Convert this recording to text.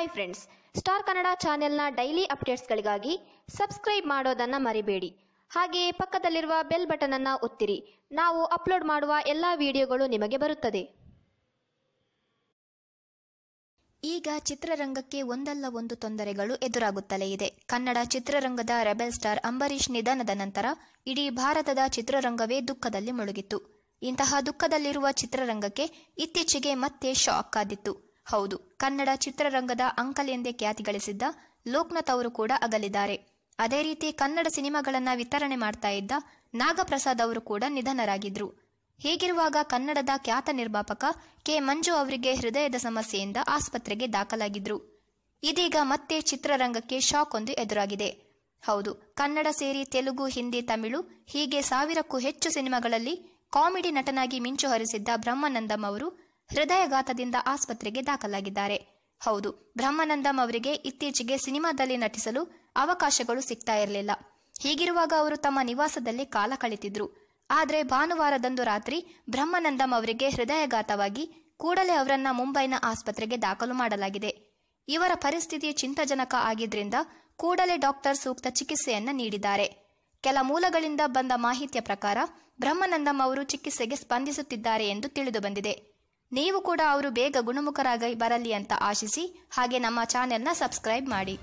Hi friends, star Kannada ಚಾನೆಲ್ನ daily ಅಪ್ಡೇಟ್ಸ್ಗಳಿಗಾಗಿ subscribe ಮಾಡೋದನ್ನು ಮರಿಬೇಡಿ. ಹಾಗೆಯೇ ಪಕ್ಕದಲ್ಲಿರುವ ಬೆಲ್ ಬಟನ್ ಅನ್ನು ಒತ್ತಿರಿ. ನಾವು ಅಪ್ಲೋಡ್ ಮಾಡುವ ಎಲ್ಲ ವಿಡಿಯೋಗಳು ನಿಮಗೆ ಬರುತ್ತದೆ. ಈಗ ಚಿತ್ರರಂಗಕ್ಕೆ ಒಂದಲ್ಲ ಒಂದು ತೊಂದರೆಗಳು ಎದುರಾಗುತ್ತಲೇ ಇದೆ. ಕನ್ನಡ ಚಿತ್ರರಂಗದ ರೆಬೆಲ್ ಸ್ಟಾರ್ ಅಂಬರೀಷ್ ನಿಧನದ ನಂತರ ಇಡೀ ಭಾರತದ ಚಿತ್ರರಂಗವೇ ದುಃಖದಲ್ಲಿ ಮುಳುಗಿತ್ತು. ಇಂತಹ ದುಃಖದಲ್ಲಿರುವ ಚಿತ್ರರಂಗಕ್ಕೆ ಇತ್ತೀಚೆಗೆ ಮತ್ತೆ ಶಾಕ್ ಆದಿತ್ತು. ಹೌದು, ಕನ್ನಡ ಚಿತ್ರರಂಗದ ಅಂಕಲ್ ಎಂದೇ ಖ್ಯಾತಿ ಗಳಿಸಿದ್ದ ಲೋಕನಾಥ್ ಅವರು ಕೂಡ ಅಗಲಿದ್ದಾರೆ. ಅದೇ ರೀತಿ ಕನ್ನಡ ಸಿನಿಮಾಗಳನ್ನ ವಿತರಣೆ ಮಾಡ್ತಾ ಇದ್ದ ನಾಗಪ್ರಸಾದ್ ಅವರು ಕೂಡ ನಿಧನರಾಗಿದ್ರು. ಹೀಗಿರುವಾಗ ಕನ್ನಡದ ಖ್ಯಾತ ನಿರ್ಮಾಪಕ ಕೆ ಮಂಜು ಅವರಿಗೆ ಹೃದಯದ ಸಮಸ್ಯೆಯಿಂದ ಆಸ್ಪತ್ರೆಗೆ ದಾಖಲಾಗಿದ್ರು. ಇದೀಗ ಮತ್ತೆ ಚಿತ್ರರಂಗಕ್ಕೆ ಶಾಕ್ ಒಂದು ಎದುರಾಗಿದೆ. ಹೌದು, ಕನ್ನಡ ಸೇರಿ ತೆಲುಗು, ಹಿಂದಿ, ತಮಿಳು ಹೀಗೆ 1000ಕ್ಕೂ ಹೆಚ್ಚು ಸಿನಿಮಾಗಳಲ್ಲಿ ಕಾಮಿಡಿ ನಟನಾಗಿ ಮಿಂಚು ಹರಿಸಿದ್ದ ಬ್ರಹ್ಮಾನಂದಂ ಅವರು ಹೃದಯಘಾತದಿಂದ ಆಸ್ಪತ್ರೆಗೆ ದಾಖಲಾಗಿದ್ದಾರೆ. ಹೌದು, ಬ್ರಹ್ಮಾನಂದಂ ಅವರಿಗೆ ಇತ್ತೀಚೆಗೆ ಸಿನಿಮಾದಲ್ಲಿ ನಟಿಸಲು ಅವಕಾಶಗಳು ಸಿಗ್ತಾ ಇರಲಿಲ್ಲ. ಹೀಗಿರುವಾಗ ಅವರು ತಮ್ಮ ನಿವಾಸದಲ್ಲಿ ಕಾಲ ಕಳೆತಿದ್ರು. ಆದರೆ ಭಾನುವಾರದಂದು ರಾತ್ರಿ ಬ್ರಹ್ಮಾನಂದಂ ಅವರಿಗೆ ಹೃದಯಘಾತವಾಗಿ ಕೂಡಲೇ ಅವರನ್ನ ಮುಂಬೈನ ಆಸ್ಪತ್ರೆಗೆ ದಾಖಲು ಮಾಡಲಾಗಿದೆ. ಇವರ ಪರಿಸ್ಥಿತಿ ಚಿಂತಾಜನಕ ಆಗಿದ್ರಿಂದ ಕೂಡಲೇ ಡಾಕ್ಟರ್ ಸೂಕ್ತ ಚಿಕಿತ್ಸೆಯನ್ನ ನೀಡಿದ್ದಾರೆ. ಕೆಲ ಮೂಲಗಳಿಂದ ಬಂದ ಮಾಹಿತಿಯ ಪ್ರಕಾರ ಬ್ರಹ್ಮಾನಂದಂ ಅವರು ಚಿಕಿತ್ಸೆಗೆ ಸ್ಪಂದಿಸುತ್ತಿದ್ದಾರೆ ಎಂದು ತಿಳಿದು ಬಂದಿದೆ. ನೀವು ಕೂಡ ಅವರು ಬೇಗ ಗುಣಮುಖರಾಗಿ ಬರಲಿ ಅಂತ ಆಶಿಸಿ ಹಾಗೆ ನಮ್ಮ ಚಾನೆಲ್ನ ಸಬ್ಸ್ಕ್ರೈಬ್ ಮಾಡಿ.